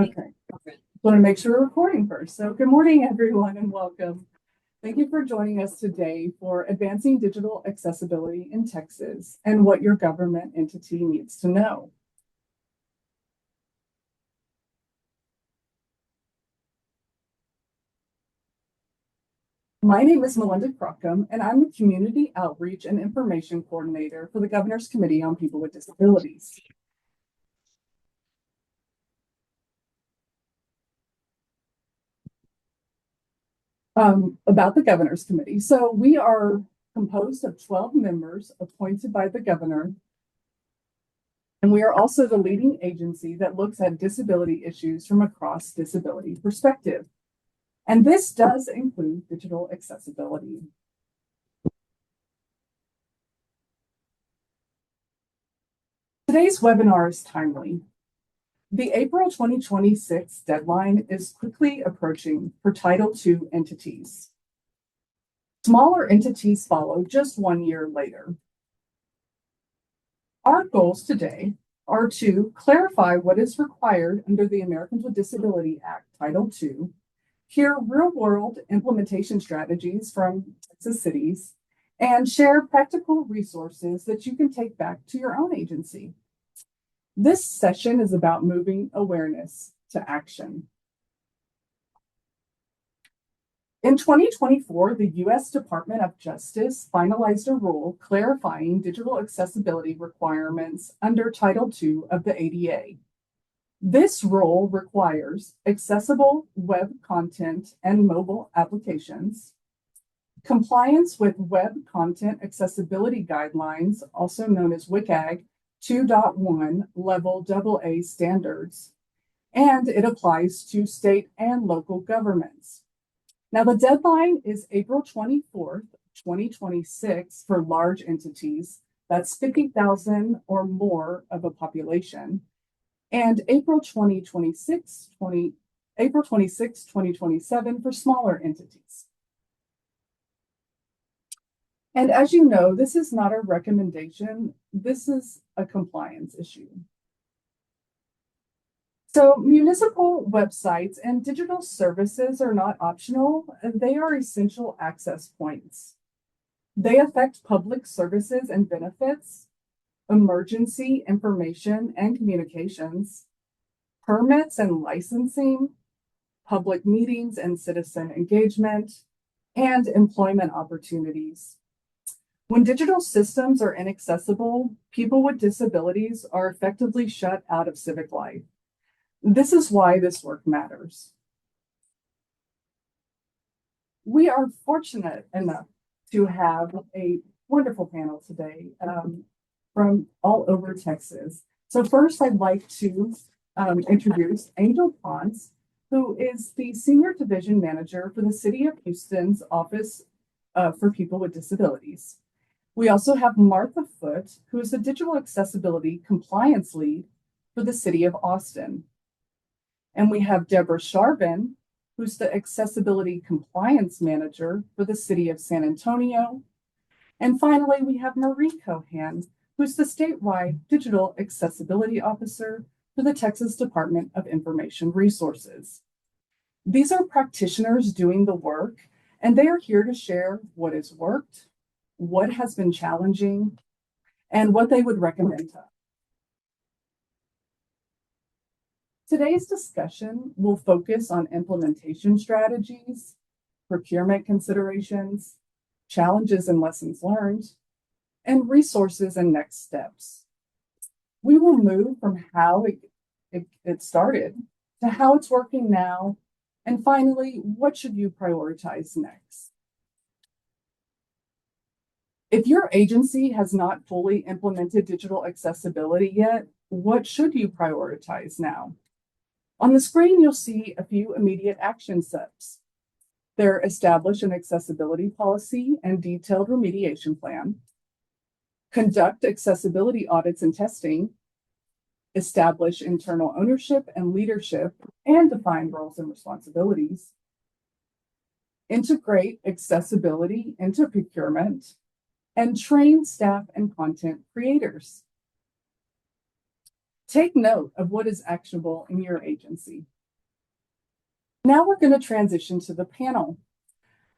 Okay, want to make sure we're recording first. So good morning, everyone, and welcome. Thank you for joining us today for Advancing Digital Accessibility in Texas and what your government entity needs to know. My name is Melinda Crockham, and I'm the Community Outreach and Information Coordinator for the Governor's Committee on People with Disabilities. About the Governor's Committee. So we are composed of 12 members appointed by the governor. And we are also the leading agency that looks at disability issues from a cross-disability perspective. And this does include digital accessibility. Today's webinar is timely. The April 2026 deadline is quickly approaching for Title II entities. Smaller entities follow just 1 year later. Our goals today are to clarify what is required under the Americans with Disability Act, Title II, hear real-world implementation strategies from Texas cities, and share practical resources that you can take back to your own agency. This session is about moving awareness to action. In 2024, the U.S. Department of Justice finalized a rule clarifying digital accessibility requirements under Title II of the ADA. This rule requires accessible web content and mobile applications, compliance with Web Content Accessibility Guidelines, also known as WCAG 2.1 Level AA standards, and it applies to state and local governments. Now, the deadline is April 24th, 2026 for large entities. That's 50,000 or more of a population. And April 26, 2027 for smaller entities. And as you know, this is not a recommendation. This is a compliance issue. So municipal websites and digital services are not optional, and they are essential access points. They affect public services and benefits, emergency information and communications, permits and licensing, public meetings and citizen engagement, and employment opportunities. When digital systems are inaccessible, people with disabilities are effectively shut out of civic life. This is why this work matters. We are fortunate enough to have a wonderful panel today from all over Texas. So first, I'd like to introduce Angel Ponce, who is the Senior Division Manager for the City of Houston's Office for People with Disabilities. We also have Martha Foote, who is the Digital Accessibility Compliance Lead for the City of Austin. And we have Deborah Sharvin, who's the Accessibility Compliance Manager for the City of San Antonio. And finally, we have Marie Cohan, who's the statewide Digital Accessibility Officer for the Texas Department of Information Resources. These are practitioners doing the work, and they are here to share what has worked, what has been challenging, and what they would recommend to us. Today's discussion will focus on implementation strategies, procurement considerations, challenges and lessons learned, and resources and next steps. We will move from how it started to how it's working now, and finally, what should you prioritize next? If your agency has not fully implemented digital accessibility yet, what should you prioritize now? On the screen, you'll see a few immediate action steps. They're establish an accessibility policy and detailed remediation plan, conduct accessibility audits and testing, establish internal ownership and leadership, and define roles and responsibilities, integrate accessibility into procurement, and train staff and content creators. Take note of what is actionable in your agency. Now we're going to transition to the panel.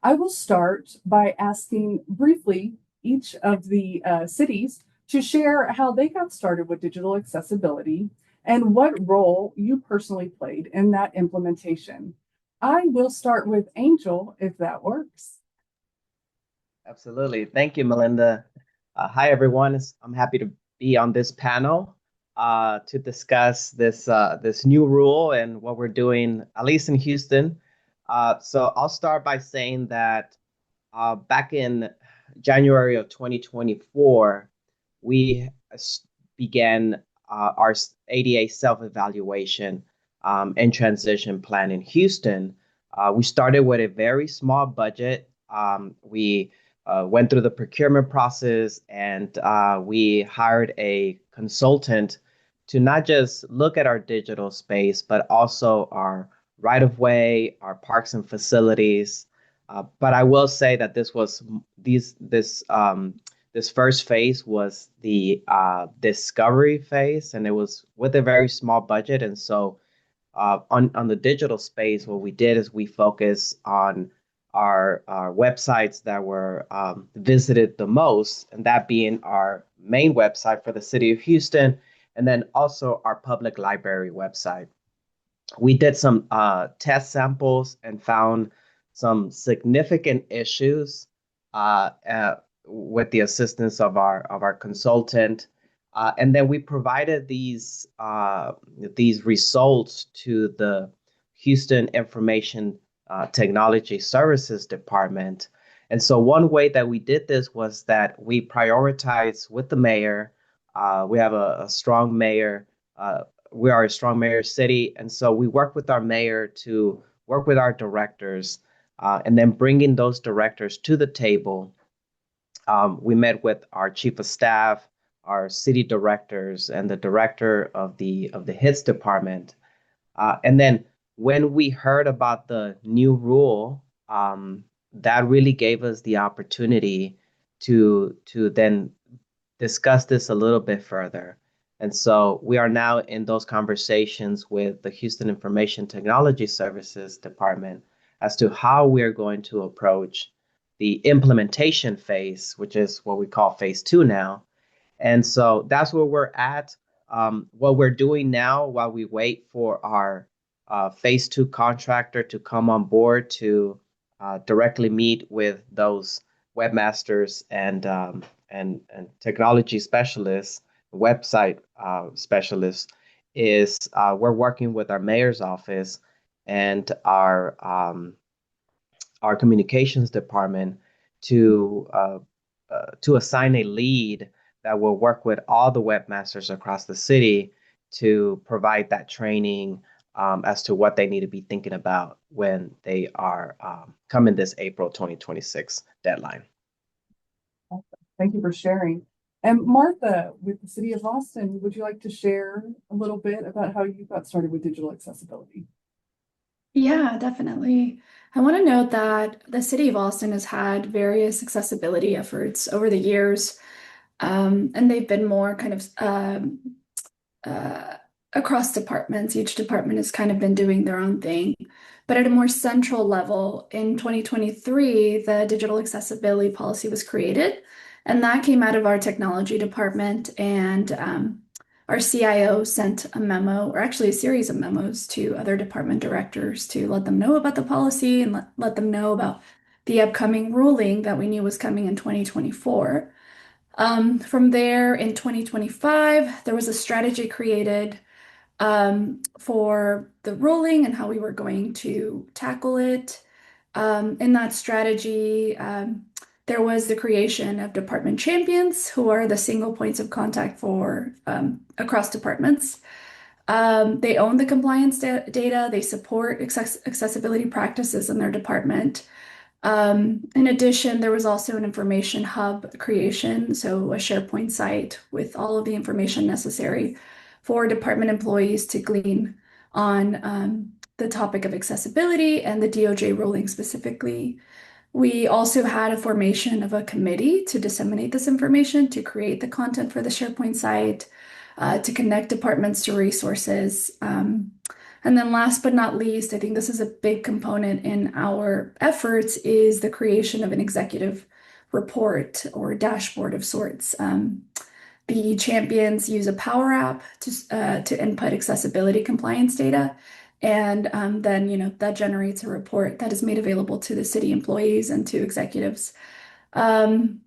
I will start by asking briefly each of the cities to share how they got started with digital accessibility and what role you personally played in that implementation. I will start with Angel, if that works. Absolutely. Thank you, Melinda. Hi, everyone. I'm happy to be on this panel to discuss this new rule and what we're doing, at least in Houston. So I'll start by saying that back in January of 2024, we began our ADA self-evaluation and transition plan in Houston. We started with a very small budget. We went through the procurement process and we hired a consultant to not just look at our digital space, but also our right of way, our parks and facilities. But I will say that this first phase was the discovery phase, and it was with a very small budget. And so on the digital space, what we did is we focused on our websites that were visited the most, and that being our main website for the city of Houston, and then also our public library website. We did some test samples and found some significant issues with the assistance of our consultant. And then we provided these results to the Houston Information Technology Services Department. And so one way that we did this was that we prioritized with the mayor. We have a strong mayor. We are a strong mayor city, and so we work with our mayor to work with our directors, and then bringing those directors to the table. We met with our chief of staff, our city directors, and the director of the HITS department. And then when we heard about the new rule, that really gave us the opportunity to then discuss this a little bit further. And so we are now in those conversations with the Houston Information Technology Services Department as to how we are going to approach the implementation phase, which is what we call phase two now. And so that's where we're at. What we're doing now while we wait for our phase two contractor to come on board to directly meet with those webmasters and technology specialists, website specialists, is we're working with our mayor's office and our communications department to assign a lead that will work with all the webmasters across the city to provide that training as to what they need to be thinking about when they are coming this April 2026 deadline. Thank you for sharing. And Martha, with the City of Austin, would you like to share a little bit about how you got started with digital accessibility? Yeah, definitely. I want to note that the city of Austin has had various accessibility efforts over the years, and they've been more kind of uh, across departments. Each department has kind of been doing their own thing. But at a more central level, in 2023, the digital accessibility policy was created, and that came out of our technology department. And our CIO sent a memo, or actually a series of memos, to other department directors to let them know about the policy and let them know about the upcoming ruling that we knew was coming in 2024. From there, in 2025, there was a strategy created for the ruling and how we were going to tackle it. In that strategy, there was the creation of department champions, who are the single points of contact for across departments. They own the compliance data, they support accessibility practices in their department. In addition, there was also an information hub creation, so a SharePoint site with all of the information necessary for department employees to glean on the topic of accessibility and the DOJ ruling specifically. We also had a formation of a committee to disseminate this information, to create the content for the SharePoint site. to connect departments to resources. And then last but not least, I think this is a big component in our efforts is the creation of an executive report or dashboard of sorts. The champions use a Power App to input accessibility compliance data. And then, that generates a report that is made available to the city employees and to executives. Um,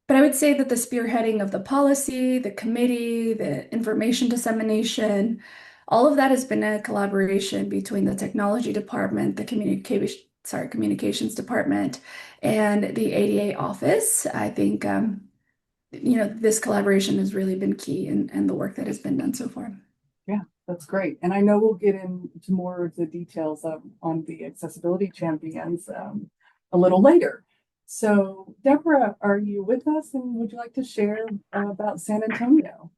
but I would say that the spearheading of the policy, the committee, the information dissemination, all of that has been a collaboration between the technology department, the communications department, and the ADA office. I think this collaboration has really been key in the work that has been done so far. Yeah, that's great. And I know we'll get into more of the details on the accessibility champions a little later. So, Deborah, are you with us and would you like to share about San Antonio?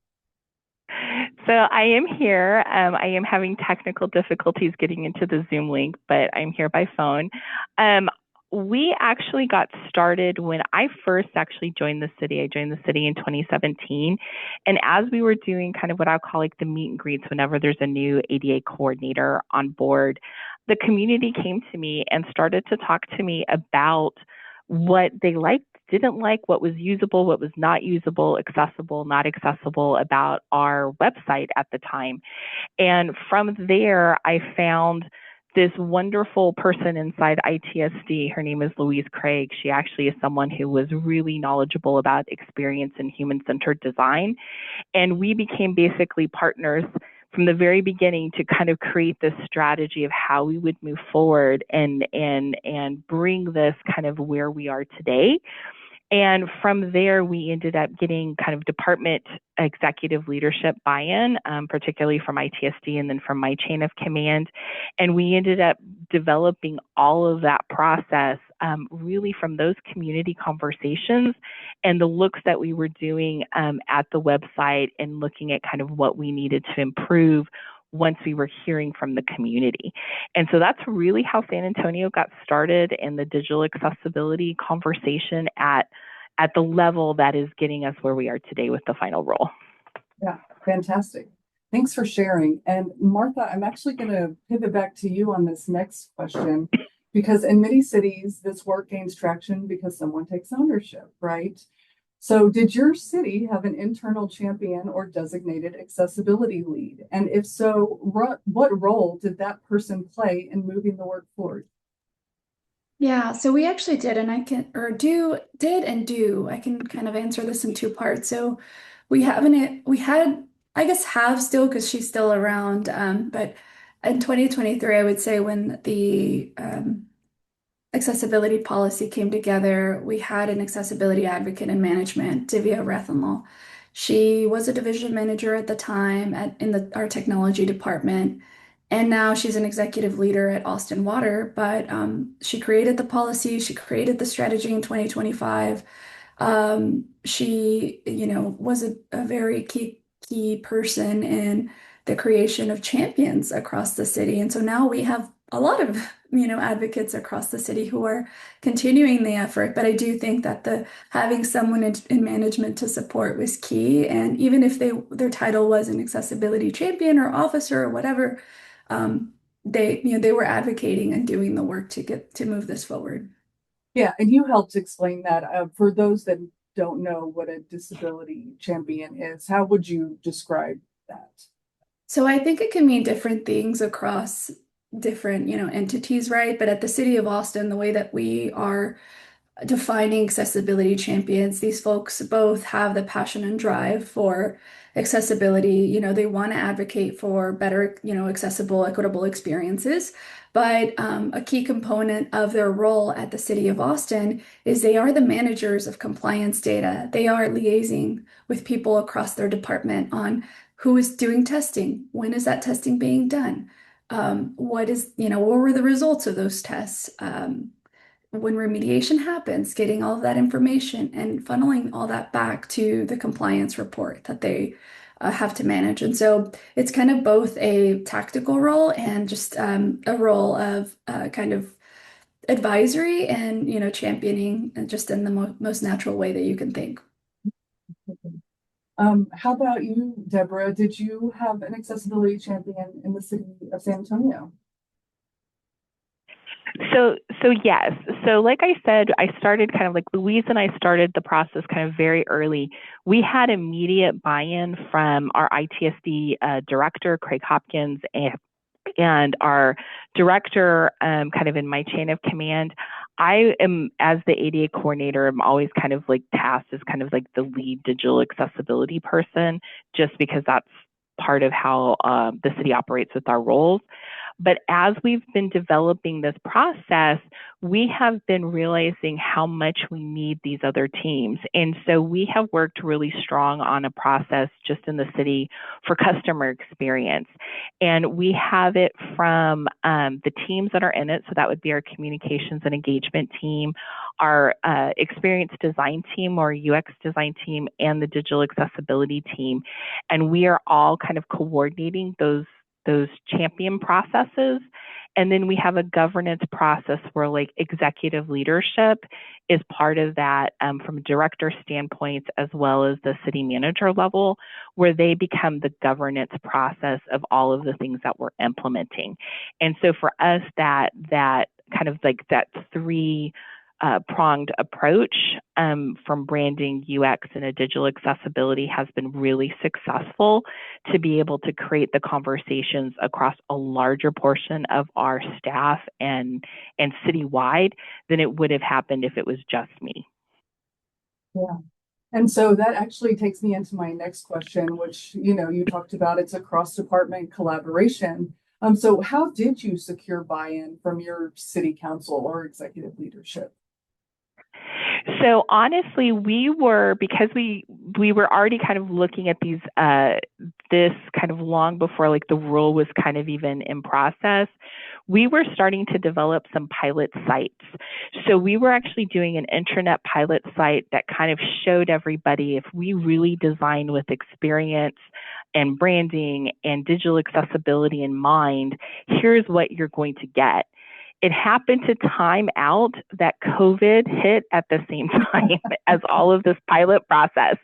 So I am here. I am having technical difficulties getting into the Zoom link, but I'm here by phone. We actually got started when I first actually joined the city. I joined the city in 2017. And as we were doing kind of what I'll call like the meet and greets whenever there's a new ADA coordinator on board, the community came to me and started to talk to me about what they liked, didn't like, what was usable, what was not usable, accessible, not accessible about our website at the time. And from there, I found this wonderful person inside ITSD. Her name is Louise Craig. She actually is someone who was really knowledgeable about experience in human-centered design. And we became basically partners from the very beginning to kind of create this strategy of how we would move forward and bring this kind of where we are today. And from there, we ended up getting kind of department executive leadership buy-in, particularly from ITSD and then from my chain of command. And we ended up developing all of that process really from those community conversations and the looks that we were doing at the website and looking at kind of what we needed to improve once we were hearing from the community. And so that's really how San Antonio got started in the digital accessibility conversation at the level that is getting us where we are today with the final role. Yeah, fantastic. Thanks for sharing. And Martha, I'm actually going to pivot back to you on this next question, because in many cities, this work gains traction because someone takes ownership, right? So did your city have an internal champion or designated accessibility lead? And if so, what role did that person play in moving the work forward? Yeah, so we actually did, and did and do. I can kind of answer this in two parts. So we had, I guess, have still, because she's still around. But in 2023, I would say when the accessibility policy came together, we had an accessibility advocate in management, Divya Rathanlal. She was a division manager at the time in our technology department, and now she's an executive leader at Austin Water. But she created the policy, she created the strategy in 2025. She, was a very key person in the creation of champions across the city. And so now we have a lot of, advocates across the city who are continuing the effort. But I do think that having someone in management to support was key. And even if their title was an accessibility champion or officer or whatever, they were advocating and doing the work to move this forward. Yeah, and you helped explain that. For those that don't know what a disability champion is, how would you describe that? So I think it can mean different things across different, entities, right? But at the City of Austin, the way that we are defining accessibility champions, these folks both have the passion and drive for accessibility. They want to advocate for better, accessible, equitable experiences. But a key component of their role at the City of Austin is they are the managers of compliance data. They are liaising with people across their department on who is doing testing, when is that testing being done, what were the results of those tests, when remediation happens, getting all of that information and funneling all that back to the compliance report that they have to manage. And so it's kind of both a tactical role and just a role of kind of advisory and, championing just in the most natural way that you can think. How about you, Deborah? Did you have an accessibility champion in the city of San Antonio? So yes. So like I said, I started kind of like Louise and I started the process kind of very early. We had immediate buy-in from our ITSD director, Craig Hopkins, and our director, kind of in my chain of command. I am, as the ADA coordinator, I'm always kind of like tasked as kind of like the lead digital accessibility person, just because that's part of how the city operates with our roles. But as we've been developing this process, we have been realizing how much we need these other teams. And so we have worked really strong on a process just in the city for customer experience. And we have it from the teams that are in it. So that would be our communications and engagement team, our experience design team or UX design team, and the digital accessibility team. And we are all kind of coordinating those champion processes. And then we have a governance process where like executive leadership is part of that, from a director standpoint, as well as the city manager level, where they become the governance process of all of the things that we're implementing. And so for us, that kind of like that three pronged approach, from branding, UX, and a digital accessibility has been really successful to be able to create the conversations across a larger portion of our staff and citywide than it would have happened if it was just me. Yeah. And so that actually takes me into my next question, which, you talked about it's a cross-department collaboration. So how did you secure buy-in from your city council or executive leadership? So honestly, because we were already kind of looking at these this kind of long before like the rule was kind of even in process. We were starting to develop some pilot sites. So we were actually doing an intranet pilot site that kind of showed everybody, if we really design with experience and branding and digital accessibility in mind, here's what you're going to get. It happened to time out that COVID hit at the same time as all of this pilot process.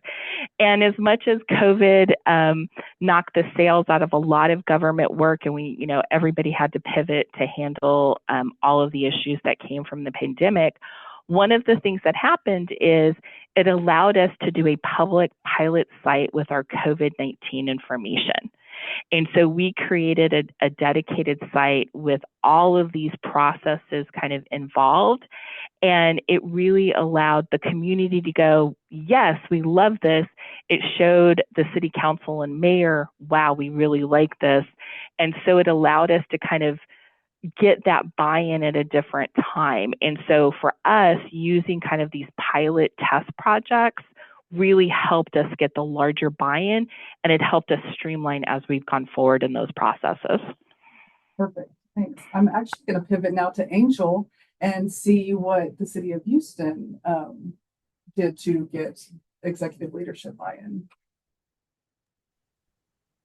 And as much as COVID knocked the sales out of a lot of government work, and everybody had to pivot to handle all of the issues that came from the pandemic, one of the things that happened is it allowed us to do a public pilot site with our COVID-19 information. And so we created a dedicated site with all of these processes kind of involved. And it really allowed the community to go, yes, we love this. It showed the city council and mayor, wow, we really like this. And so it allowed us to kind of get that buy-in at a different time. And so for us, using kind of these pilot test projects really helped us get the larger buy-in, and it helped us streamline as we've gone forward in those processes. Perfect. Thanks. I'm actually going to pivot now to Angel and see what the city of Houston did to get executive leadership buy-in.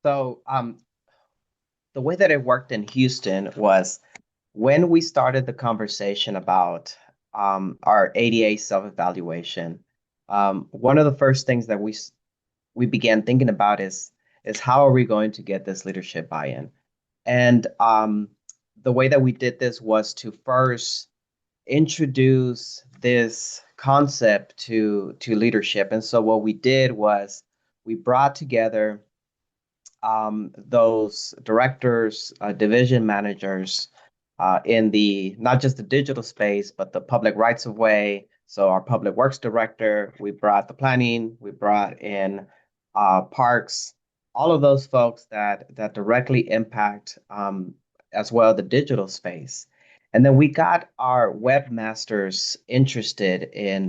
So the way that it worked in Houston was when we started the conversation about our ADA self-evaluation, one of the first things that we began thinking about is how are we going to get this leadership buy-in? And the way that we did this was to first introduce this concept to leadership. And so what we did was we brought together those directors, division managers in the not just the digital space, but the public rights of way. So our public works director, we brought the planning, we brought in parks, all of those folks that directly impact as well the digital space. And then we got our webmasters interested in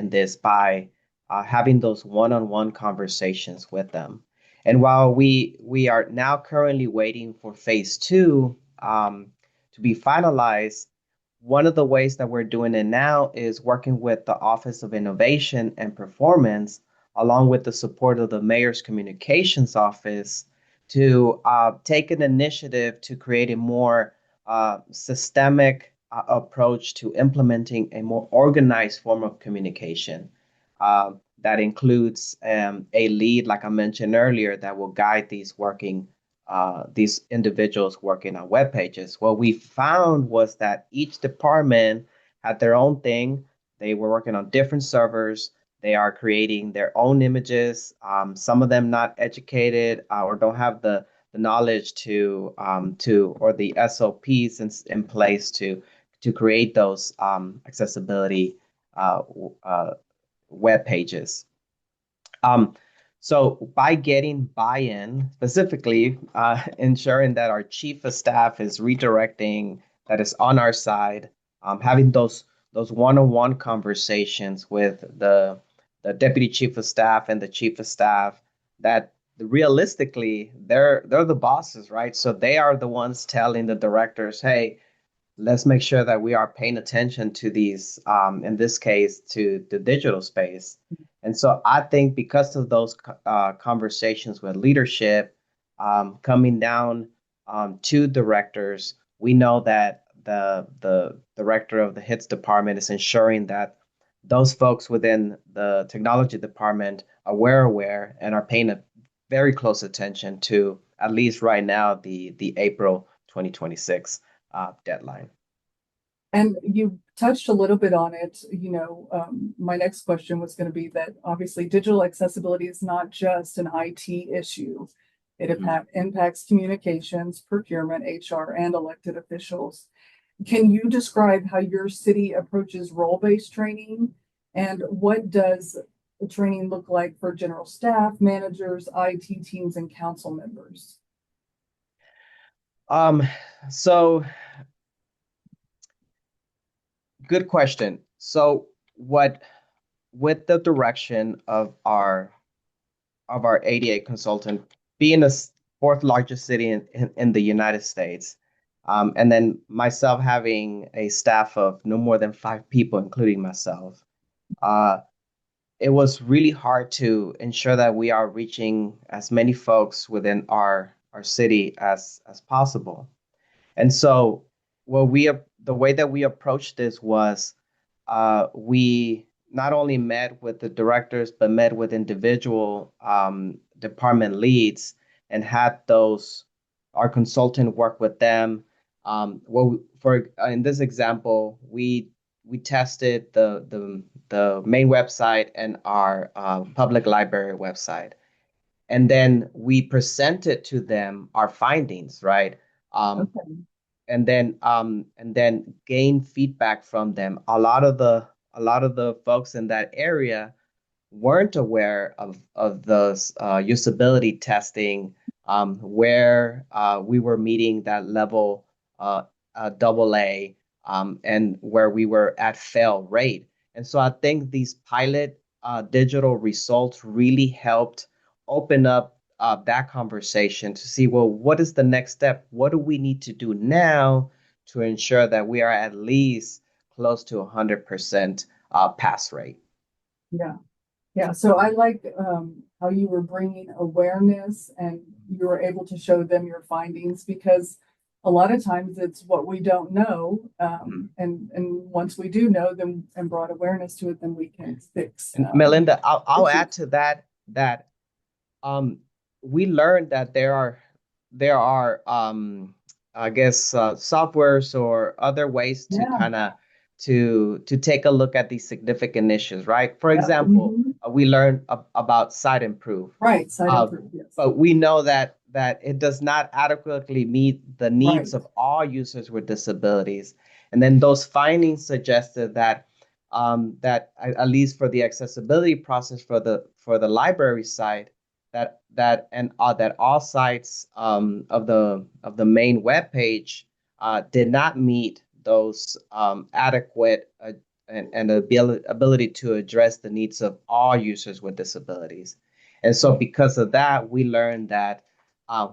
this by having those one-on-one conversations with them. And while we are now currently waiting for phase two to be finalized, one of the ways that we're doing it now is working with the Office of Innovation and Performance, along with the support of the Mayor's Communications Office, to take an initiative to create a more systemic approach to implementing a more organized form of communication. that includes a lead, like I mentioned earlier, that will guide these individuals working on web pages. What we found was that each department had their own thing. They were working on different servers. They are creating their own images. Some of them not educated or don't have the knowledge to or the SOPs in place to create those accessibility uh, web pages. Um, so by getting buy-in, specifically ensuring that our chief of staff is redirecting, that is on our side, having those one-on-one conversations with the deputy chief of staff and the chief of staff, that realistically they're the bosses, right? So they are the ones telling the directors, hey, let's make sure that we are paying attention to these, in this case, to the digital space. And so I think because of those conversations with leadership coming down to directors, we know that the director of the HITS department is ensuring that those folks within the technology department are aware and are paying a very close attention to, at least right now, the April 2026 deadline. And you touched a little bit on it. My next question was going to be that obviously digital accessibility is not just an IT issue. It impacts communications, procurement, HR, and elected officials. Can you describe how your city approaches role-based training, and what does the training look like for general staff, managers, IT teams, and council members? So good question. So what with the direction of our ADA consultant being the fourth largest city in the United States, and then myself having a staff of no more than 5 people, including myself, uh, it was really hard to ensure that we are reaching as many folks within our city as possible. And so, the way that we approached this was, we not only met with the directors, but met with individual department leads and had our consultant work with them. For in this example, we tested the main website and our public library website, and then we presented to them our findings, right? Okay. And then gain feedback from them. A lot of the folks in that area weren't aware of those usability testing, where we were meeting that level double A, and where we were at fail rate. And so I think these pilot digital results really helped open up that conversation to see, well, what is the next step? What do we need to do now to ensure that we are at least close to 100% pass rate? Yeah. Yeah, so I like how you were bringing awareness and you were able to show them your findings, because a lot of times it's what we don't know. And once we do know them and brought awareness to it, then we can fix. And Melinda, I'll issues. add to that um, we learned that there are I guess softwares or other ways to Yeah. kind of to take a look at these significant issues, right? For Yeah. example, we learned about site improve. Right. Side Uh, improve. Yes. but we know that it does not adequately meet the needs Right. of all users with disabilities. And then those findings suggested that at least for the accessibility process for the library site, that all sites of the main web page did not meet those adequate and ability to address the needs of all users with disabilities. And so because of that, we learned that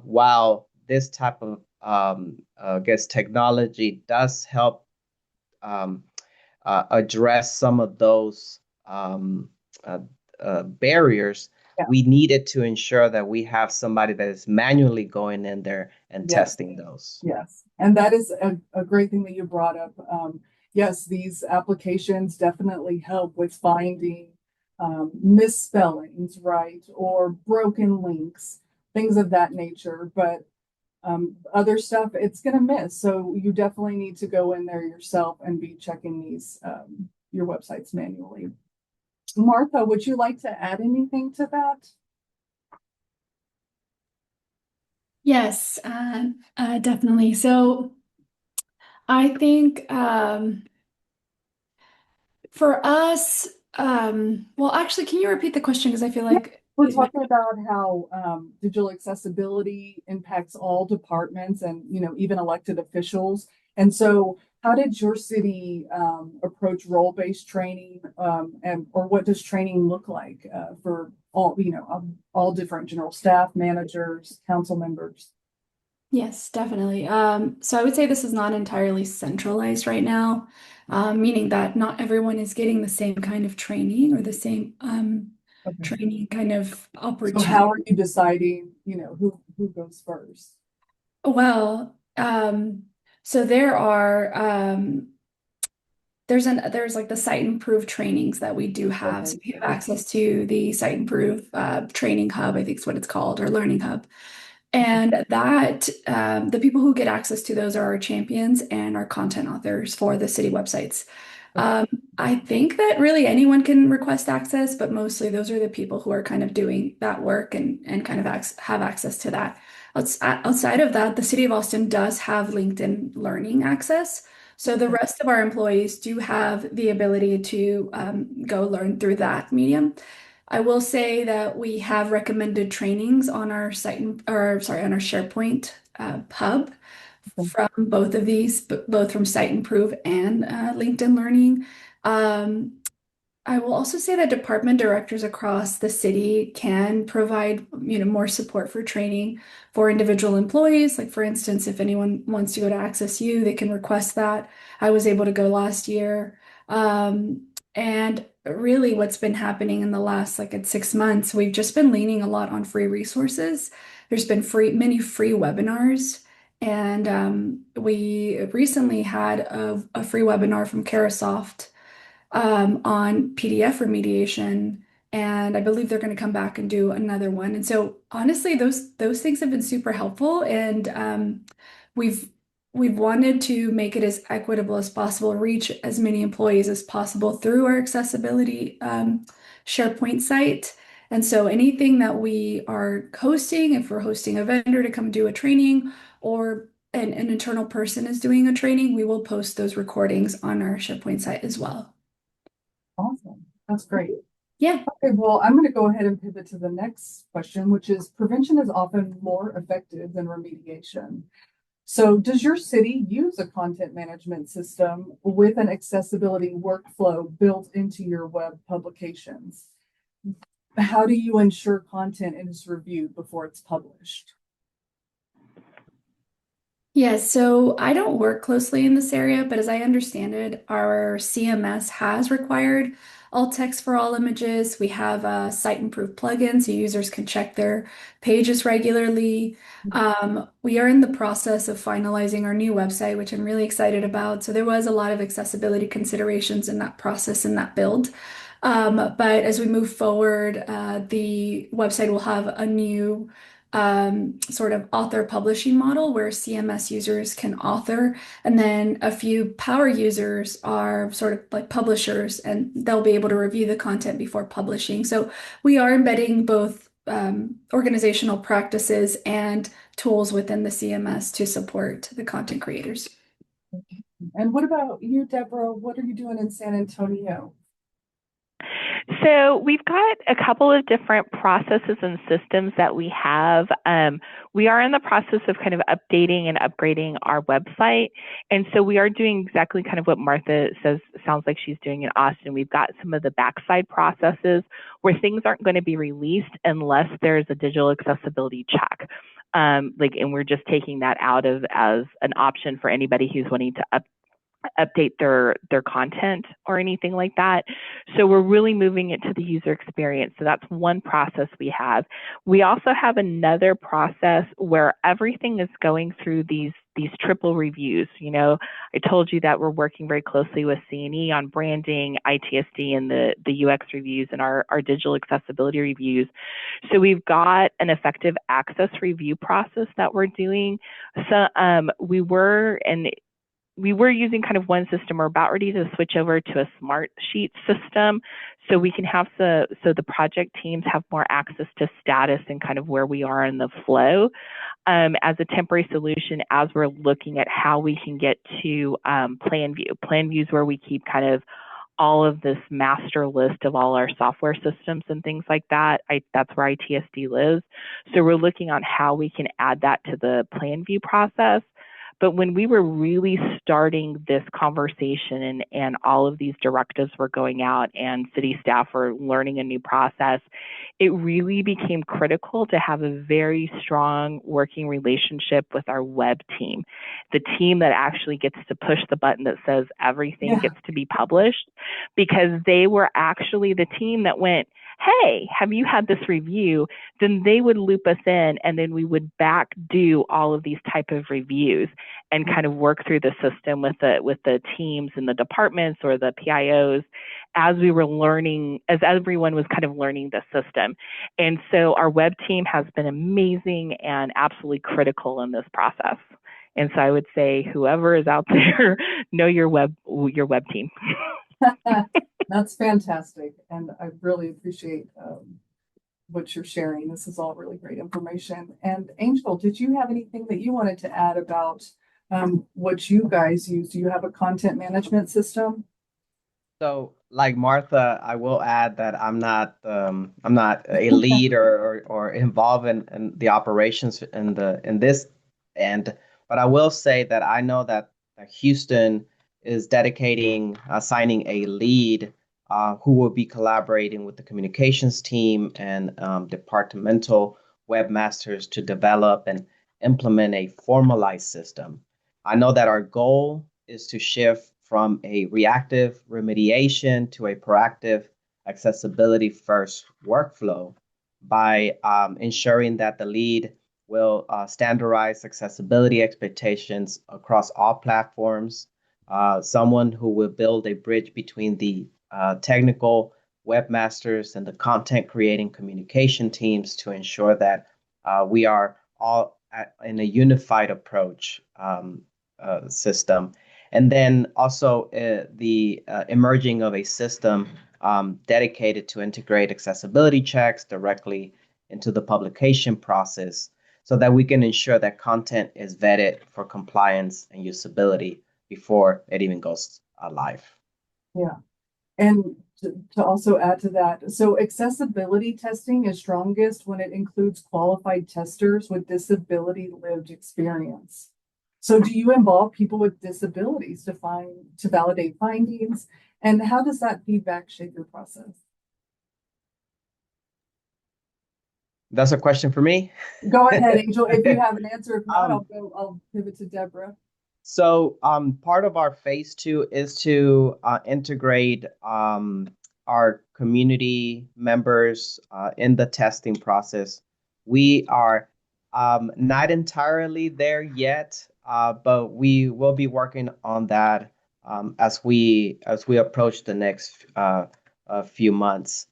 while this type of I guess technology does help um, address some of those uh, barriers, Yeah. we needed to ensure that we have somebody that is manually going in there and Yes. testing those. Yes. And that is a great thing that you brought up. Yes, these applications definitely help with finding misspellings, right? Or broken links, things of that nature. But other stuff it's going to miss. So you definitely need to go in there yourself and be checking these, your websites manually. Martha, would you like to add anything to that? Yes, definitely. So I think for us, well, actually, can you repeat the question? Because I feel Yeah, like we're it might. talking about how digital accessibility impacts all departments and even elected officials. And so, how did your city approach role-based training, and or what does training look like for all different general staff, managers, council members? Yes, definitely. So I would say this is not entirely centralized right now, meaning that not everyone is getting the same kind of training or the same Okay. training kind of So, how opportunity. are you deciding, who goes first? Well, so there's like the site improve trainings that we do have. So Okay. we have access to the site improve training hub, I think is what it's called, or learning hub. And that the people who get access to those are our champions and our content authors for the city websites. Okay. Um, I think that really anyone can request access, but mostly those are the people who are kind of doing that work and kind of have access to that. Outside of that, the city of Austin does have LinkedIn Learning access. So the rest of our employees do have the ability to go learn through that medium. I will say that we have recommended trainings on our site, or sorry, on our SharePoint hub Okay. from both of these, both from Site Improve and LinkedIn Learning. Um, I will also say that department directors across the city can provide, more support for training for individual employees. Like for instance, if anyone wants to go to Access U, they can request that. I was able to go last year. And really what's been happening in the last like at 6 months, we've just been leaning a lot on free resources. There's been many free webinars. And we recently had a free webinar from Carasoft on PDF remediation, and I believe they're going to come back and do another one. And so, honestly, those things have been super helpful, and we've we've wanted to make it as equitable as possible, reach as many employees as possible through our accessibility SharePoint site. And so, anything that we are hosting, if we're hosting a vendor to come do a training, or an internal person is doing a training, we will post those recordings on our SharePoint site as well. Awesome. That's great. Yeah. Okay, well, I'm going to go ahead and pivot to the next question, which is prevention is often more effective than remediation. So, does your city use a content management system with an accessibility workflow built into your web publications? How do you ensure content is reviewed before it's published? Yeah, so I don't work closely in this area, but as I understand it, our CMS has required alt text for all images. We have a site improve plugin so users can check their pages regularly. We are in the process of finalizing our new website, which I'm really excited about. So there was a lot of accessibility considerations in that process and that build. But as we move forward, the website will have a new sort of author publishing model where CMS users can author, and then a few power users are sort of like publishers, and they'll be able to review the content before publishing. So we are embedding both organizational practices and tools within the CMS to support the content creators. And what about you, Deborah? What are you doing in San Antonio? So we've got a couple of different processes and systems that we have. We are in the process of kind of updating and upgrading our website. And so we are doing exactly kind of what Martha says, sounds like she's doing in Austin. We've got some of the backside processes where things aren't going to be released unless there's a digital accessibility check. And we're just taking that out of as an option for anybody who's wanting to update their content or anything like that. So we're really moving it to the user experience. So that's one process we have. We also have another process where everything is going through these these triple reviews. I told you that we're working very closely with C&E on branding, ITSD, and the UX reviews and our digital accessibility reviews. So we've got an effective access review process that we're doing. So we were using kind of one system. We're about ready to switch over to a smart sheet system, so we can have so the project teams have more access to status and kind of where we are in the flow, as a temporary solution, as we're looking at how we can get to plan view. Plan view is where we keep kind of all of this master list of all our software systems and things like that. That's where ITSD lives. So we're looking on how we can add that to the plan view process. But when we were really starting this conversation and all of these directives were going out and city staff were learning a new process, it really became critical to have a very strong working relationship with our web team, the team that actually gets to push the button that says everything gets to be published, because they were actually the team that went, hey, have you had this review? Then they would loop us in, and then we would back do all of these type of reviews and kind of work through the system with the teams and the departments or the PIOs as we were learning, as everyone was kind of learning the system. And so our web team has been amazing and absolutely critical in this process. And so I would say, whoever is out there, know your web team. That's fantastic. And I really appreciate what you're sharing. This is all really great information. And Angel, did you have anything that you wanted to add about what you guys use? Do you have a content management system? So, like Martha, I will add that I'm not a lead or involved in the operations in this end, but I will say that I know that Houston is assigning a lead who will be collaborating with the communications team and departmental webmasters to develop and implement a formalized system. I know that our goal is to shift from a reactive remediation to a proactive accessibility first workflow by ensuring that the lead will standardize accessibility expectations across all platforms, someone who will build a bridge between the technical webmasters and the content creating communication teams to ensure that we are all in a unified approach system. And then also the emerging of a system dedicated to integrate accessibility checks directly into the publication process so that we can ensure that content is vetted for compliance and usability before it even goes live. Yeah. And to also add to that, so accessibility testing is strongest when it includes qualified testers with disability lived experience. So do you involve people with disabilities to validate findings? And how does that feedback shape your process? That's a question for me. Go ahead, Angel. If you have an answer, if not, I'll pivot to Deborah. So part of our phase 2 is to integrate our community members in the testing process. We are not entirely there yet, but we will be working on that as we approach the next few months.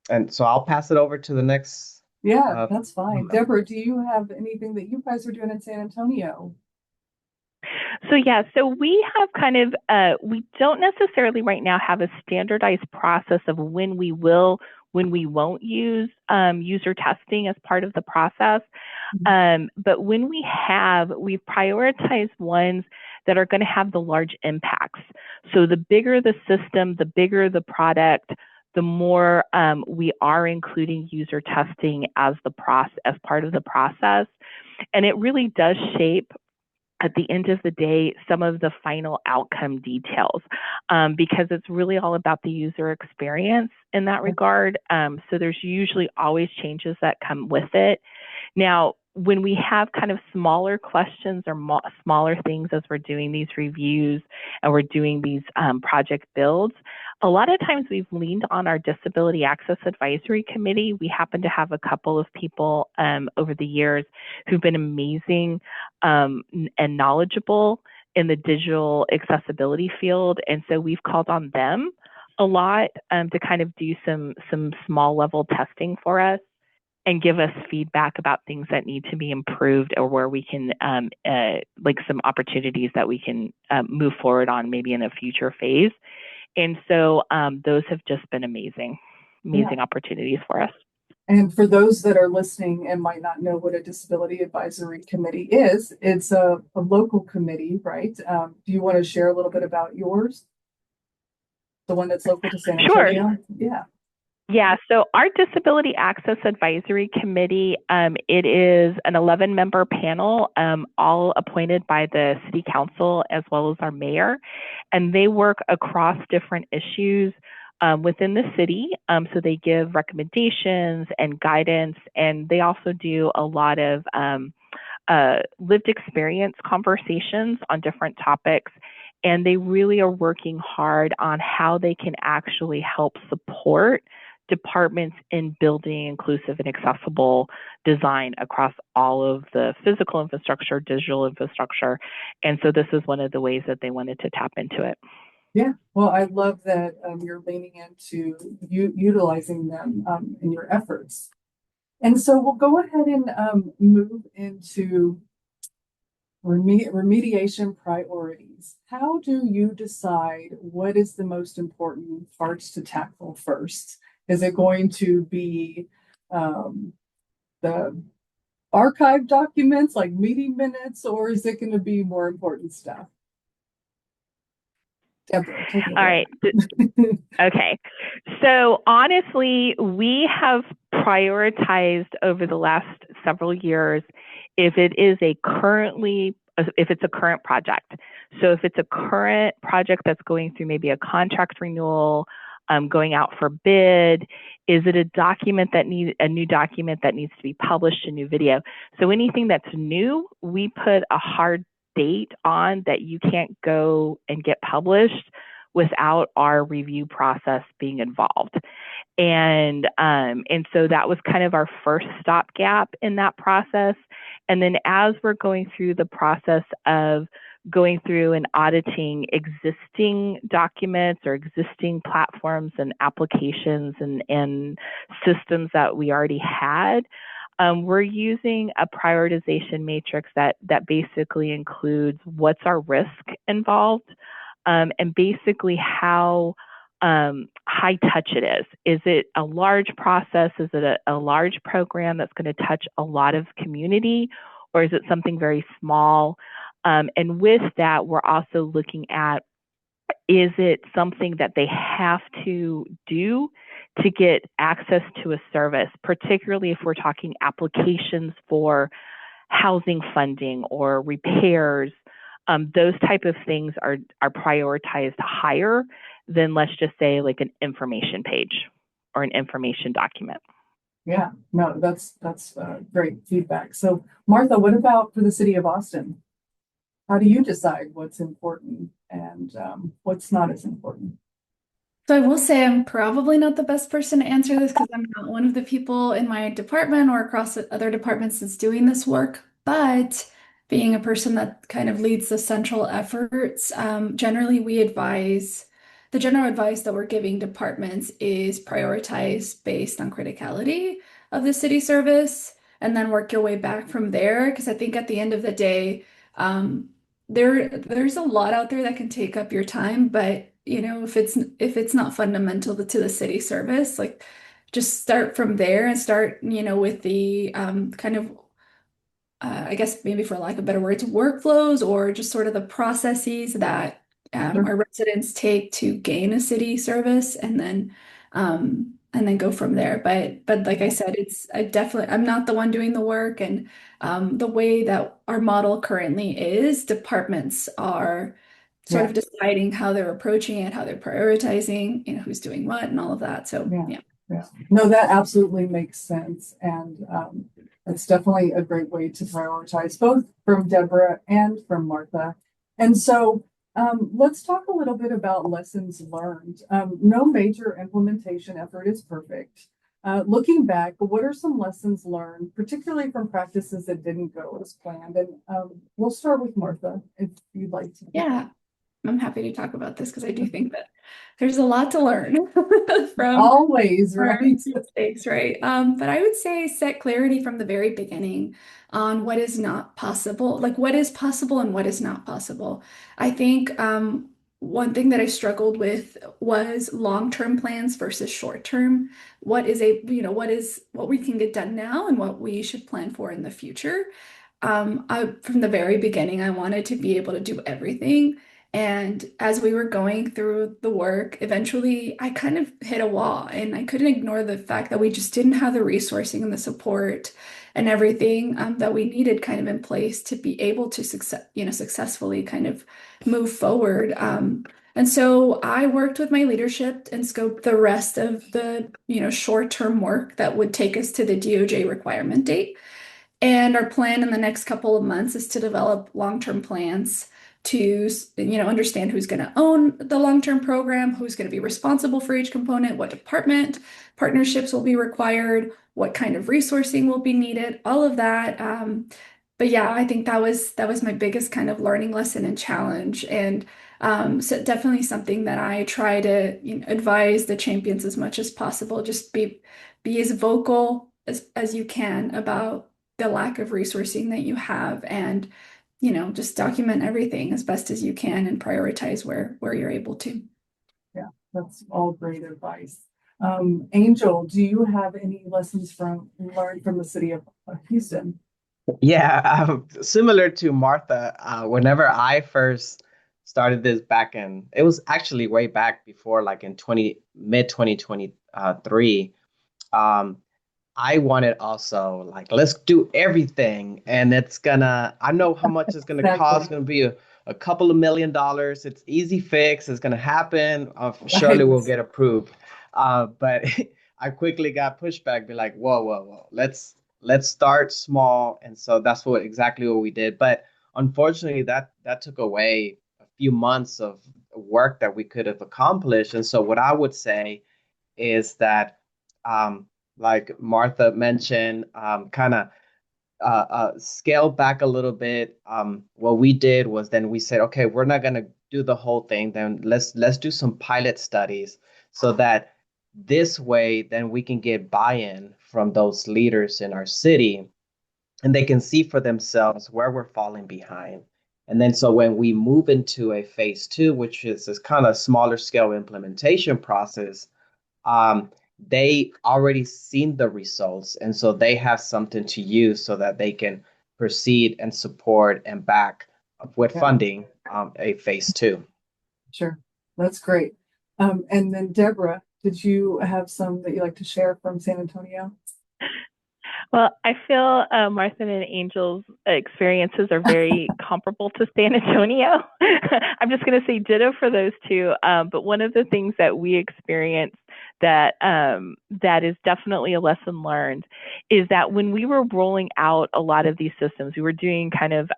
And so I'll pass it over to the next. Yeah, that's fine. Deborah, do you have anything that you guys are doing in San Antonio? So we have kind of, we don't necessarily right now have a standardized process of when we won't use user testing as part of the process. But when we've prioritized ones that are going to have the large impacts. So the bigger the system, the bigger the product, the more we are including user testing as part of the process. And it really does shape, at the end of the day, some of the final outcome details, because it's really all about the user experience in that regard. So there's usually always changes that come with it. Now, when we have kind of smaller questions or smaller things as we're doing these reviews and we're doing these project builds, a lot of times we've leaned on our Disability Access Advisory Committee. We happen to have a couple of people over the years who've been amazing and knowledgeable in the digital accessibility field. And so we've called on them a lot to kind of do some small level testing for us and give us feedback about things that need to be improved or where we can, like some opportunities that we can move forward on maybe in a future phase. And so those have just been amazing opportunities for us. And for those that are listening and might not know what a disability advisory committee is, it's a local committee, right? Do you want to share a little bit about yours? The one that's local to San Antonio? Sure. Yeah. Yeah, so our Disability Access Advisory Committee, it is an 11-member panel, all appointed by the City Council as well as our mayor, and they work across different issues within the city. So they give recommendations and guidance, and they also do a lot of lived experience conversations on different topics. And they really are working hard on how they can actually help support departments in building inclusive and accessible design across all of the physical infrastructure, digital infrastructure. And so this is one of the ways that they wanted to tap into it. Yeah, well, I love that you're leaning into utilizing them in your efforts. And so we'll go ahead and move into remediation priorities. How do you decide what is the most important parts to tackle first? Is it going to be the archive documents like meeting minutes, or is it going to be more important stuff? Deborah, take it away. All right. Okay. So honestly, we have prioritized over the last several years if it's a current project. So if it's a current project that's going through maybe a contract renewal, going out for bid, is it a new document that needs to be published, a new video? So anything that's new, we put a hard date on that you can't go and get published without our review process being involved. And so that was kind of our first stopgap in that process. And then as we're going through the process of going through and auditing existing documents or existing platforms and applications and systems that we already had, we're using a prioritization matrix that basically includes what's our risk involved, and basically how high touch it is. Is it a large process? Is it a large program that's going to touch a lot of community, or is it something very small? And with that, we're also looking at, is it something that they have to do to get access to a service, particularly if we're talking applications for housing funding or repairs? Those type of things are prioritized higher than, let's just say, like an information page or an information document. Yeah, no, that's great feedback. So Martha, what about for the city of Austin? How do you decide what's important and what's not as important? So I will say I'm probably not the best person to answer this because I'm not one of the people in my department or across other departments that's doing this work. But being a person that kind of leads the central efforts, generally the general advice that we're giving departments is prioritize based on criticality of the city service and then work your way back from there. Because I think at the end of the day, there's a lot out there that can take up your time, but if it's not fundamental to the city service, like just start from there and start, with the kind of I guess maybe for lack of better words, workflows or just sort of the processes that our residents take to gain a city service and then go from there. But like I said, I'm not the one doing the work, and the way that our model currently is, departments are sort of deciding how they're approaching it, how they're prioritizing, who's doing what and all of that. So yeah. No, that absolutely makes sense. And It's definitely a great way to prioritize, both from Deborah and from Martha. And so let's talk a little bit about lessons learned. No major implementation effort is perfect. Looking back, what are some lessons learned, particularly from practices that didn't go as planned? And we'll start with Martha, if you'd like to. Yeah, I'm happy to talk about this because I do think that there's a lot to learn from Always, our right? mistakes, right? But I would say set clarity from the very beginning on what is not possible, like what is possible and what is not possible. I think one thing that I struggled with was long-term plans versus short-term. What is what we can get done now and what we should plan for in the future. From the very beginning, I wanted to be able to do everything. And as we were going through the work, eventually I kind of hit a wall and I couldn't ignore the fact that we just didn't have the resourcing and the support and everything that we needed kind of in place to be able to successfully kind of move forward. And so I worked with my leadership and scoped the rest of the, short-term work that would take us to the DOJ requirement date. And our plan in the next couple of months is to develop long-term plans to, understand who's going to own the long-term program, who's going to be responsible for each component, what department partnerships will be required, what kind of resourcing will be needed, all of that. But yeah, I think that was my biggest kind of learning lesson and challenge, and so definitely something that I try to advise the champions as much as possible. Just be as vocal as you can about the lack of resourcing that you have, and just document everything as best as you can and prioritize where you're able to. Yeah, that's all great advice. Angel, do you have any lessons learned from the city of Houston? Yeah, similar to Martha, whenever I first started this back in, it was actually way back before, like in mid 2023. Um, I wanted also like let's do everything, and I know how much it's gonna cost. It's Exactly. gonna be a couple of $1 million. It's easy fix. It's gonna happen. Surely Right. we'll get approved. But I quickly got pushback. Be like, whoa, whoa, whoa. Let's start small, and so that's exactly what we did. But unfortunately, that took away a few months of work that we could have accomplished. And so what I would say is that um, like Martha mentioned, kind of scale back a little bit. What we did was then we said, okay, we're not going to do the whole thing. Then let's do some pilot studies so that this way, then we can get buy-in from those leaders in our city, and they can see for themselves where we're falling behind. And then so when we move into a phase two, which is this kind of smaller scale implementation process, um, they already seen the results, and so they have something to use so that they can proceed and support and back with Yeah, funding a phase two. sure. That's great. And then Deborah, did you have some that you like to share from San Antonio? Well, I feel Martha and Angel's experiences are very comparable to San Antonio. I'm just going to say ditto for those two. But one of the things that we experienced that is definitely a lesson learned is that when we were rolling out a lot of these systems, we were doing kind of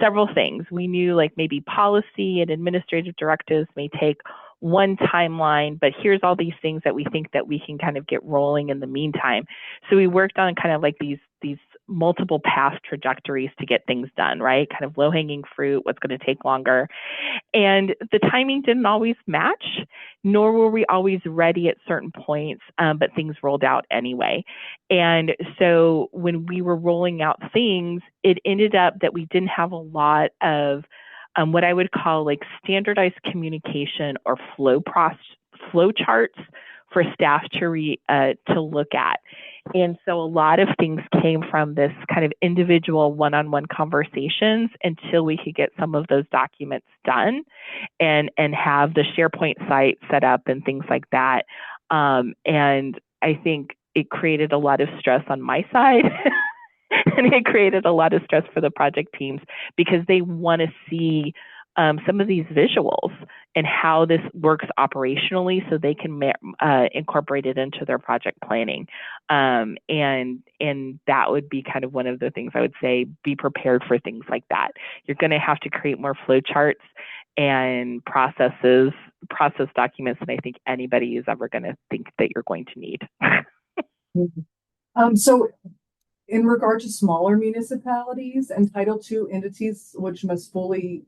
several things. We knew like maybe policy and administrative directives may take one timeline, but here's all these things that we think that we can kind of get rolling in the meantime. So we worked on kind of like these multiple path trajectories to get things done, right? Kind of low-hanging fruit, what's going to take longer. And the timing didn't always match, nor were we always ready at certain points, but things rolled out anyway. And so when we were rolling out things, it ended up that we didn't have a lot of what I would call like standardized communication or flow charts for staff to look at. And so a lot of things came from this kind of individual one-on-one conversations until we could get some of those documents done and have the SharePoint site set up and things like that. And I think it created a lot of stress on my side. And it created a lot of stress for the project teams because they want to see some of these visuals and how this works operationally so they can incorporate it into their project planning. And that would be kind of one of the things I would say, be prepared for things like that. You're going to have to create more flow charts and process documents than I think anybody is ever going to think that you're going to need. So in regard to smaller municipalities and Title II entities, which must fully,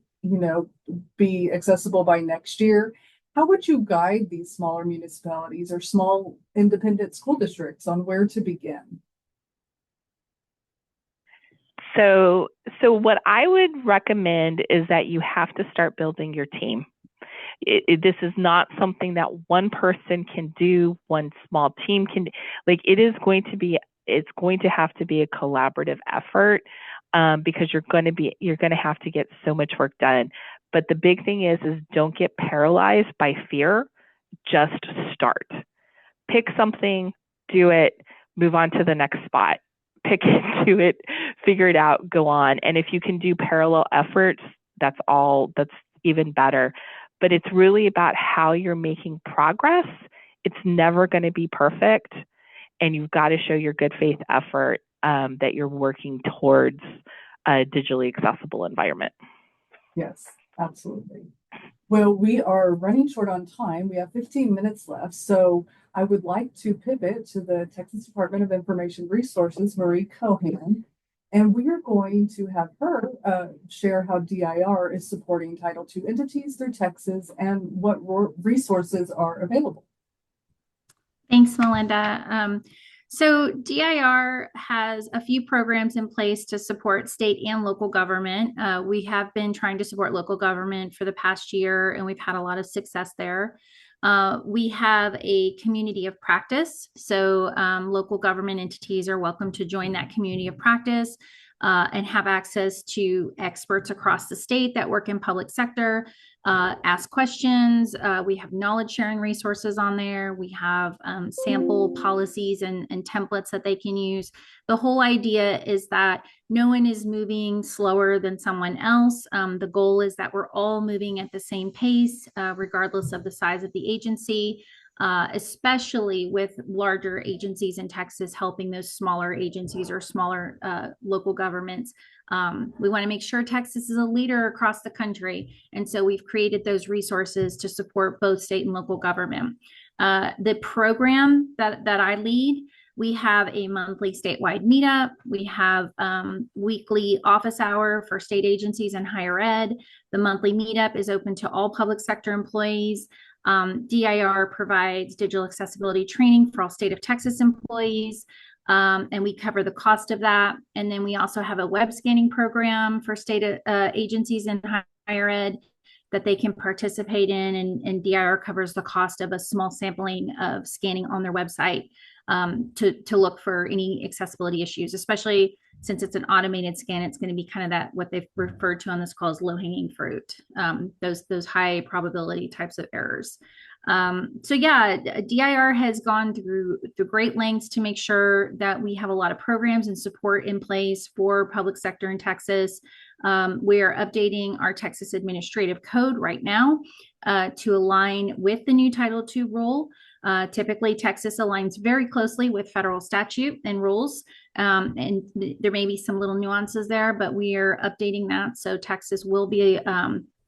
be accessible by next year, how would you guide these smaller municipalities or small independent school districts on where to begin? So what I would recommend is that you have to start building your team. This is not something that one person can do, one small team can, it's going to have to be a collaborative effort, because you're going to have to get so much work done. But the big thing is don't get paralyzed by fear. Just start. Pick something, do it, move on to the next spot. Pick it, do it, figure it out, go on. And if you can do parallel efforts, that's even better. But it's really about how you're making progress. It's never going to be perfect. And you've got to show your good faith effort that you're working towards a digitally accessible environment. Yes, absolutely. Well, we are running short on time. We have 15 minutes left. So I would like to pivot to the Texas Department of Information Resources, Marie Cohan. And we are going to have her share how DIR is supporting Title II entities through Texas and what resources are available. Thanks, Melinda. So DIR has a few programs in place to support state and local government. We have been trying to support local government for the past year, and we've had a lot of success there. We have a community of practice. So local government entities are welcome to join that community of practice and have access to experts across the state that work in public sector, ask questions. We have knowledge sharing resources on there. We have sample policies and templates that they can use. The whole idea is that no one is moving slower than someone else. The goal is that we're all moving at the same pace, regardless of the size of the agency. Especially with larger agencies in Texas helping those smaller agencies or smaller local governments. We want to make sure Texas is a leader across the country. And so we've created those resources to support both state and local government. The program that I lead, we have a monthly statewide meetup. We have weekly office hour for state agencies and higher ed. The monthly meetup is open to all public sector employees. DIR provides digital accessibility training for all state of Texas employees, and we cover the cost of that. And then we also have a web scanning program for state agencies and higher ed that they can participate in, and DIR covers the cost of a small sampling of scanning on their website to look for any accessibility issues, especially since it's an automated scan. It's going to be kind of that what they've referred to on this call as low-hanging fruit, those high probability types of errors. So yeah, DIR has gone through great lengths to make sure that we have a lot of programs and support in place for public sector in Texas. We are updating our Texas Administrative Code right now to align with the new Title II rule. Typically, Texas aligns very closely with federal statute and rules, and there may be some little nuances there, but we are updating that. So Texas will be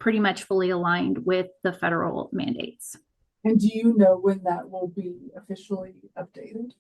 pretty much fully aligned with the federal mandates. And do you know when that will be officially updated?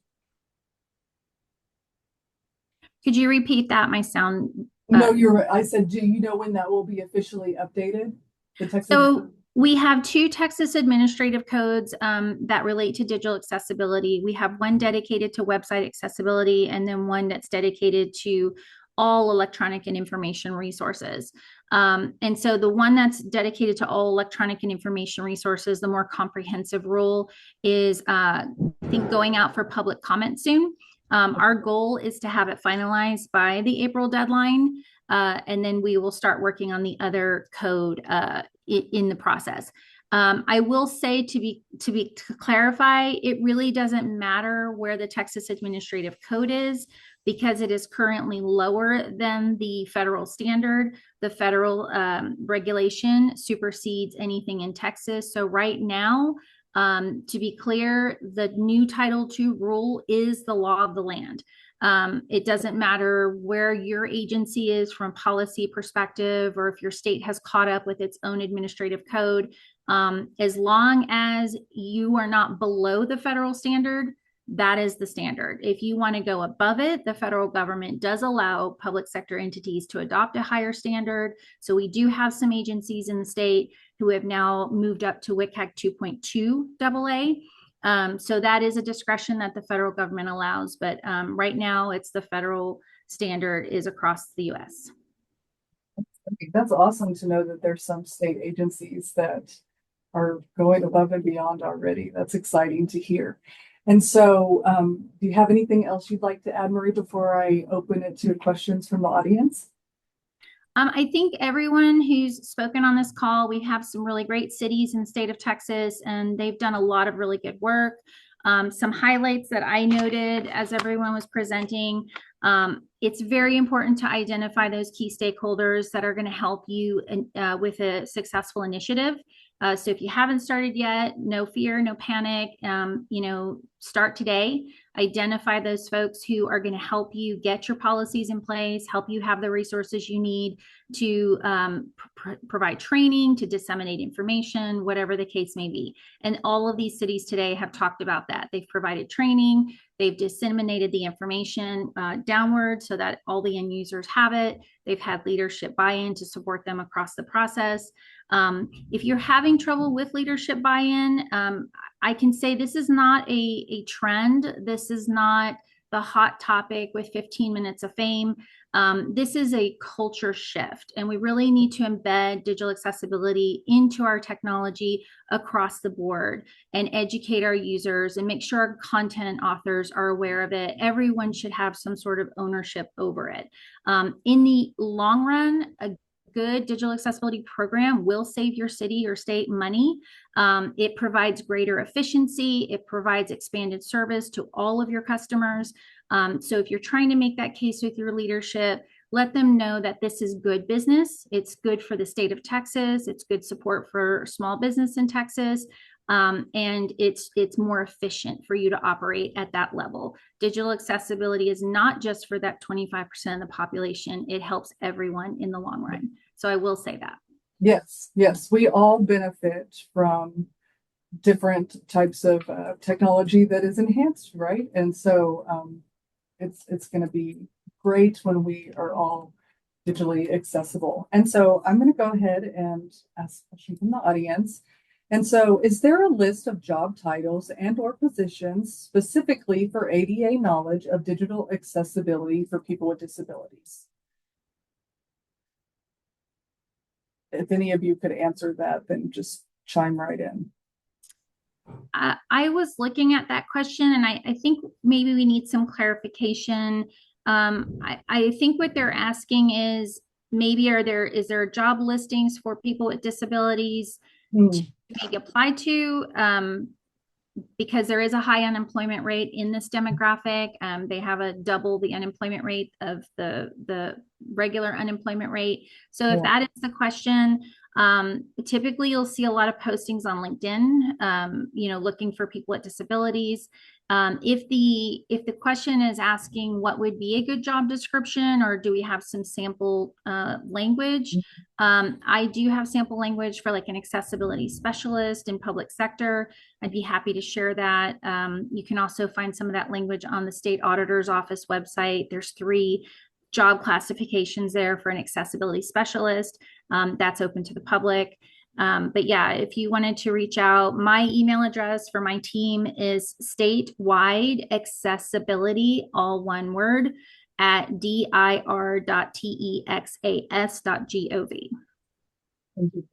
Could you repeat that? My sound. No, you're right. I said, do you know when that will be officially updated? The Texas. So we have two Texas administrative codes that relate to digital accessibility. We have one dedicated to website accessibility and then one that's dedicated to all electronic and information resources. And so the one that's dedicated to all electronic and information resources, the more comprehensive rule is, I think, going out for public comment soon. Our goal is to have it finalized by the April deadline, and then we will start working on the other code in the process. I will say to clarify, it really doesn't matter where the Texas Administrative Code is. because it is currently lower than the federal standard. The federal regulation supersedes anything in Texas. So right now, to be clear, the new Title II rule is the law of the land. It doesn't matter where your agency is from a policy perspective, or if your state has caught up with its own administrative code. As long as you are not below the federal standard, that is the standard. If you want to go above it, the federal government does allow public sector entities to adopt a higher standard. So we do have some agencies in the state who have now moved up to WCAG 2.2 AA. So that is a discretion that the federal government allows, but right now it's the federal standard is across the US. That's awesome to know that there's some state agencies that are going above and beyond already. That's exciting to hear. And so, do you have anything else you'd like to add, Marie, before I open it to questions from the audience? I think everyone who's spoken on this call, we have some really great cities in the state of Texas, and they've done a lot of really good work. Some highlights that I noted as everyone was presenting, it's very important to identify those key stakeholders that are going to help you with a successful initiative. So if you haven't started yet, no fear, no panic, start today. Identify those folks who are going to help you get your policies in place, help you have the resources you need to provide training, to disseminate information, whatever the case may be. And all of these cities today have talked about that. They've provided training, they've disseminated the information downward so that all the end users have it. They've had leadership buy-in to support them across the process. If you're having trouble with leadership buy-in, I can say this is not a trend. This is not the hot topic with 15 minutes of fame. This is a culture shift, and we really need to embed digital accessibility into our technology across the board and educate our users and make sure our content authors are aware of it. Everyone should have some sort of ownership over it. In the long run, a good digital accessibility program will save your city or state money. It provides greater efficiency. It provides expanded service to all of your customers. So if you're trying to make that case with your leadership, let them know that this is good business. It's good for the state of Texas. It's good support for small business in Texas. And it's more efficient for you to operate at that level. Digital accessibility is not just for that 25% of the population. It helps everyone in the long run. So I will say that. Yes, we all benefit from different types of technology that is enhanced, right? And so it's going to be great when we are all digitally accessible. And so I'm going to go ahead and ask a question from the audience. And so, is there a list of job titles and/or positions specifically for ADA knowledge of digital accessibility for people with disabilities? If any of you could answer that, then just chime right in. I was looking at that question, and I think maybe we need some clarification. I think what they're asking is maybe is there job listings for people with disabilities to maybe apply to? Because there is a high unemployment rate in this demographic. They have a double the unemployment rate of the regular unemployment rate. So if that is the question, typically you'll see a lot of postings on LinkedIn, looking for people with disabilities. If the question is asking what would be a good job description, or do we have some sample language? I do have sample language for like an accessibility specialist in public sector. I'd be happy to share that. You can also find some of that language on the state auditor's office website. There's 3 job classifications there for an accessibility specialist. That's open to the public. But yeah, if you wanted to reach out, my email address for my team is statewide accessibility, all one word, at dir.texas.gov. Thank you.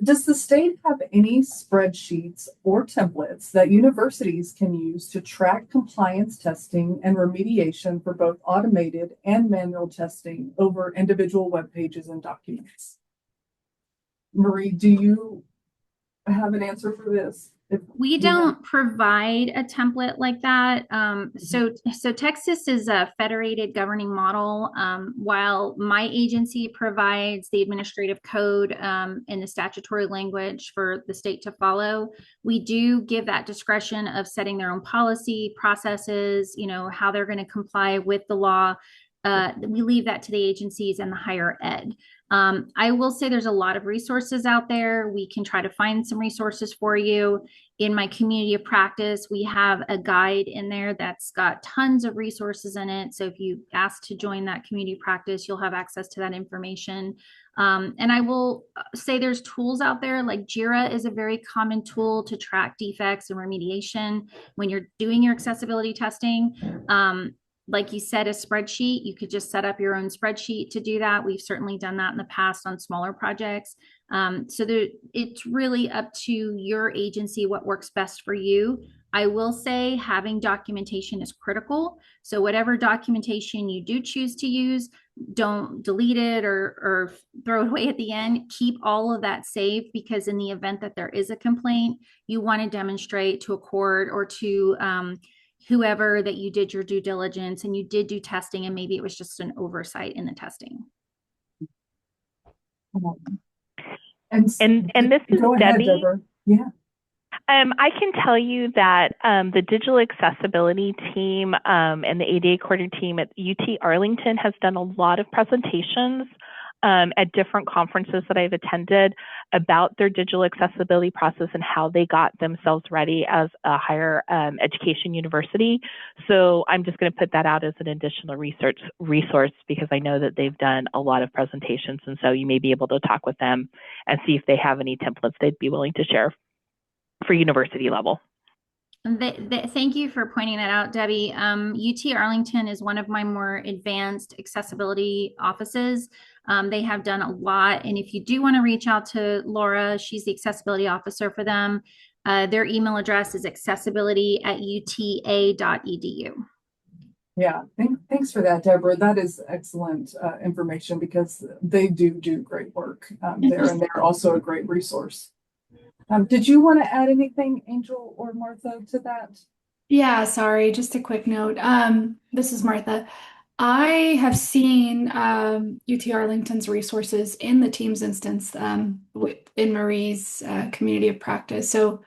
Does the state have any spreadsheets or templates that universities can use to track compliance testing and remediation for both automated and manual testing over individual web pages and documents? Marie, do you have an answer for this? We you don't provide a template like that. So Texas is a federated governing model. While my agency provides the administrative code and the statutory language for the state to follow, we do give that discretion of setting their own policy processes, how they're going to comply with the law. We leave that to the agencies and the higher ed. I will say there's a lot of resources out there. We can try to find some resources for you. In my community of practice, we have a guide in there that's got tons of resources in it. So if you ask to join that community practice, you'll have access to that information. And I will say there's tools out there, like JIRA is a very common tool to track defects and remediation when you're doing your accessibility testing. Like you said, a spreadsheet, you could just set up your own spreadsheet to do that. We've certainly done that in the past on smaller projects. So it's really up to your agency what works best for you. I will say having documentation is critical. So whatever documentation you do choose to use, don't delete it or throw it away at the end. Keep all of that saved, because in the event that there is a complaint, you want to demonstrate to a court or to whoever that you did your due diligence and you did do testing, and maybe it was just an oversight in the testing. And this is go ahead, Debbie. Deborah. Yeah. I can tell you that the digital accessibility team and the ADA coordinator team at UT Arlington has done a lot of presentations at different conferences that I've attended about their digital accessibility process and how they got themselves ready as a higher education university. So I'm just going to put that out as an additional resource, because I know that they've done a lot of presentations. And so you may be able to talk with them and see if they have any templates they'd be willing to share for university level. Thank you for pointing that out, Debbie. UT Arlington is one of my more advanced accessibility offices. They have done a lot. And if you do want to reach out to Laura, she's the accessibility officer for them. Their email address is accessibility@uta.edu. Yeah, thanks for that, Deborah. That is excellent information, because they do great work there, and they're also a great resource. Did you want to add anything, Angel or Martha, to that? Yeah, sorry, just a quick note. This is Martha. I have seen UT Arlington's resources in the Teams instance in Marie's community of practice. So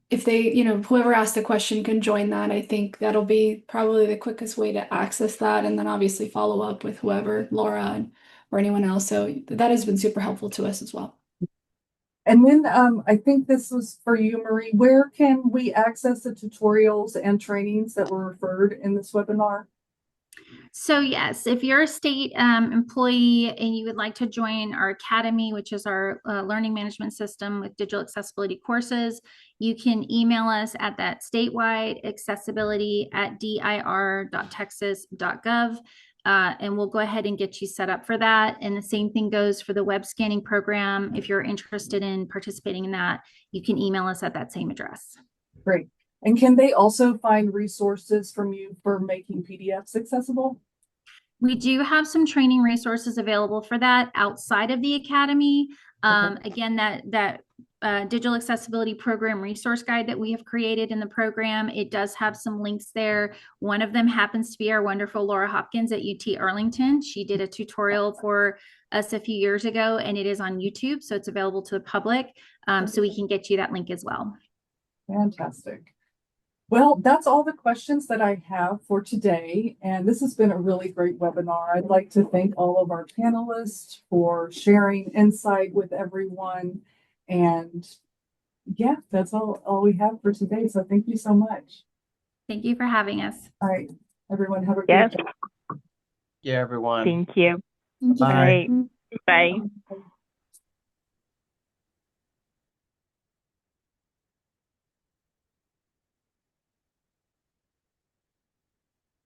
if they, whoever asked the question can join that, I think that'll be probably the quickest way to access that, and then obviously follow up with whoever, Laura or anyone else. So that has been super helpful to us as well. And then I think this was for you, Marie. Where can we access the tutorials and trainings that were referred in this webinar? So yes, if you're a state employee and you would like to join our academy, which is our learning management system with digital accessibility courses, you can email us at that statewide accessibility@dir.texas.gov. And we'll go ahead and get you set up for that. And the same thing goes for the web scanning program. If you're interested in participating in that, you can email us at that same address. Great. And can they also find resources from you for making PDFs accessible? We do have some training resources available for that outside of the academy. Again, that digital accessibility program resource guide that we have created in the program, it does have some links there. One of them happens to be our wonderful Laura Hopkins at UT Arlington. She did a tutorial for us a few years ago, and it is on YouTube, so it's available to the public. So we can get you that link as well. Fantastic. Well, that's all the questions that I have for today. And this has been a really great webinar. I'd like to thank all of our panelists for sharing insight with everyone. And yeah, that's all we have for today. So thank you so much. Thank you for having us. All right, everyone, have a great day. Yeah, everyone. Thank you. Thank you. Bye. Bye.